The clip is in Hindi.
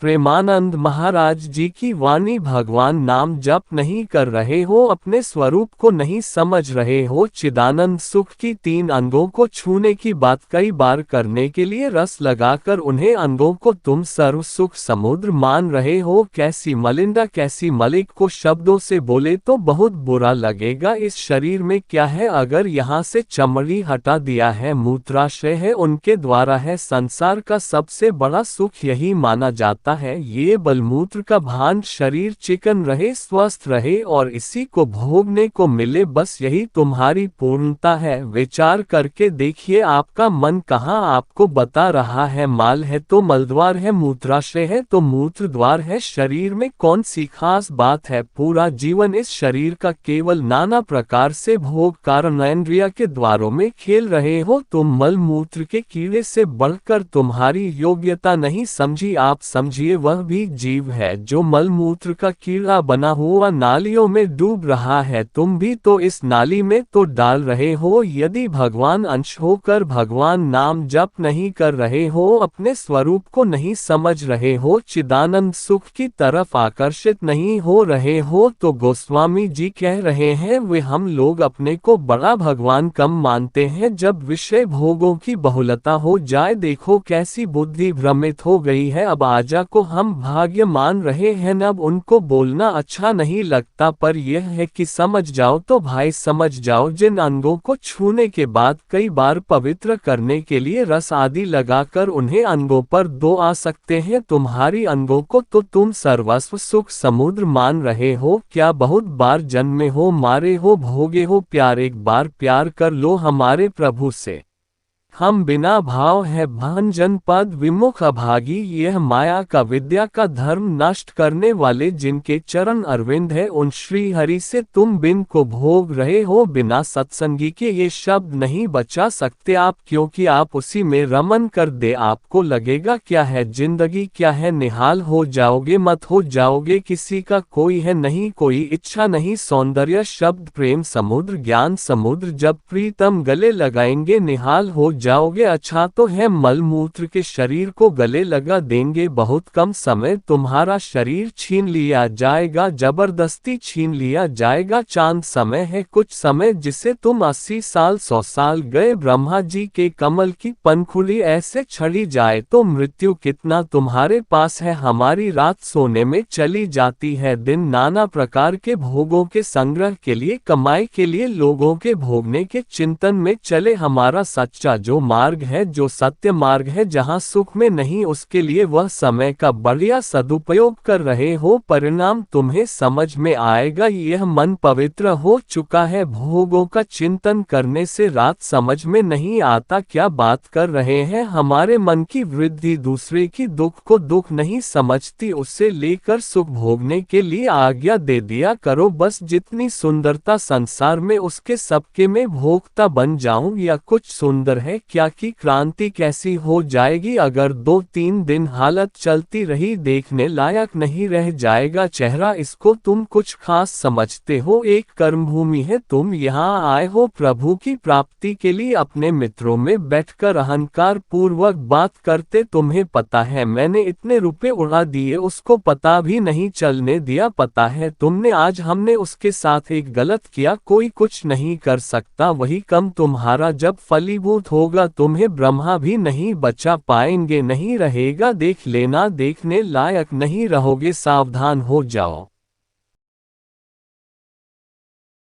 प्रेमानंद महाराज जी की वाणी। भगवान नाम जप नहीं कर रहे हो, अपने स्वरूप को नहीं समझ रहे हो, चिदानंद सुख की 3 अंगों को छूने की बात कई बार करने के लिए रस लगाकर उन्हें अंगों को तुम सर्व सुख समुद्र मान रहे हो। कैसी मलिंदा, कैसी मलिक को शब्दों से बोले तो बहुत बुरा लगेगा। इस शरीर में क्या है? अगर यहाँ से चमड़ी हटा दिया है, मूत्राशय है, उनके द्वारा है। संसार का सबसे बड़ा सुख यही माना जाता है। ये बलमूत्र का भान, शरीर चिकन रहे, स्वस्थ रहे और इसी को भोगने को मिले, बस यही तुम्हारी पूर्णता है। विचार करके देखिए, आपका मन कहाँ आपको बता रहा है? माल है तो मलद्वार है, मूत्राशय है तो मूत्र द्वार है। शरीर में कौन सी खास बात है? पूरा जीवन इस शरीर का केवल नाना प्रकार से भोग कारण इंद्रिय के द्वारों में खेल रहे हो। तुम मल मूत्र के कीड़े से बढ़कर तुम्हारी योग्यता नहीं समझी। आप समझिए, वह भी जीव है जो मल मूत्र का कीड़ा बना हुआ नालियों में डूब रहा है। तुम भी तो इस नाली में तो डाल रहे हो। यदि भगवान अंश होकर भगवान नाम जप नहीं कर रहे हो, अपने स्वरूप को नहीं समझ रहे हो, चिदानंद सुख की तरफ आकर्षित नहीं हो रहे हो, तो गोस्वामी जी कह रहे हैं वे हम लोग अपने को बड़ा भगवान कम मानते हैं जब विषय भोगों की बहुलता हो जाए। देखो कैसी बुद्धि भ्रमित हो गई है। अब आजा को हम भाग्य मान रहे हैं, अब उनको बोलना अच्छा नहीं लगता, पर यह है कि समझ जाओ तो भाई समझ जाओ। जिन अंगों को छूने के बाद कई बार पवित्र करने के लिए रस आदि लगाकर उन्हें अंगों पर दो आ सकते हैं, तुम्हारी अंगों को तो तुम सर्वस्व सुख समुद्र मान रहे हो। क्या बहुत बार जन्मे हो, मारे हो, भोगे हो प्यार? एक बार प्यार कर लो हमारे प्रभु से। हम बिना भाव है भंजन पद विमुख अभागी। यह माया का विद्या का धर्म नष्ट करने वाले जिनके चरण अरविंद है, उन श्री हरि से तुम बिन को भोग रहे हो। बिना सत्संगी के ये शब्द नहीं बचा सकते आप, क्योंकि आप उसी में रमन कर दे। आपको लगेगा क्या है जिंदगी, क्या है निहाल हो जाओगे, मत हो जाओगे। किसी का कोई है नहीं, कोई इच्छा नहीं, सौंदर्य शब्द प्रेम समुद्र ज्ञान समुद्र जब प्रीतम गले लगाएंगे निहाल हो जाओगे। अच्छा तो है मल मूत्र के शरीर को गले लगा देंगे, बहुत कम समय तुम्हारा शरीर छीन लिया जाएगा, जबरदस्ती छीन लिया जाएगा। चांद समय है कुछ समय जिसे तुम 80 साल 100 साल गए। ब्रह्मा जी के कमल की पंखुड़ी ऐसे छड़ी जाए तो मृत्यु कितना तुम्हारे पास है। हमारी रात सोने में चली जाती है, दिन नाना प्रकार के भोगों के संग्रह के लिए, कमाई के लिए, लोगों के भोगने के चिंतन में चले। हमारा सच्चा जो मार्ग है, जो सत्य मार्ग है, जहाँ सुख में नहीं, उसके लिए वह समय का बढ़िया सदुपयोग कर रहे हो। परिणाम तुम्हें समझ में आएगा। यह मन पवित्र हो चुका है, भोगों का चिंतन करने से रात समझ में नहीं आता क्या बात कर रहे हैं। हमारे मन की वृद्धि दूसरे की दुख को दुख नहीं समझती, उससे लेकर सुख भोगने के लिए आज्ञा दे दिया करो बस। जितनी सुंदरता संसार में, उसके सबके में भोक्ता बन जाऊं। या कुछ सुंदर है क्या कि क्रांति कैसी हो जाएगी अगर 2-3 दिन हालत चलती रही, देखने लायक नहीं रह जाएगा चेहरा। इसको तुम कुछ खास समझते हो? एक कर्मभूमि है, तुम यहाँ आए हो प्रभु की प्राप्ति के लिए। अपने मित्रों में बैठकर अहंकार पूर्वक बात करते, तुम्हें पता है मैंने इतने रुपए उड़ा दिए, उसको पता भी नहीं चलने दिया। पता है तुमने, आज हमने उसके साथ एक गलत किया, कोई कुछ नहीं कर सकता। वही कम तुम्हारा जब फलीभूत होगा, तुम्हें ब्रह्मा भी नहीं बचा पाएंगे, नहीं रहेगा। देख लेना, देखने लायक नहीं रहोगे, सावधान हो जाओ।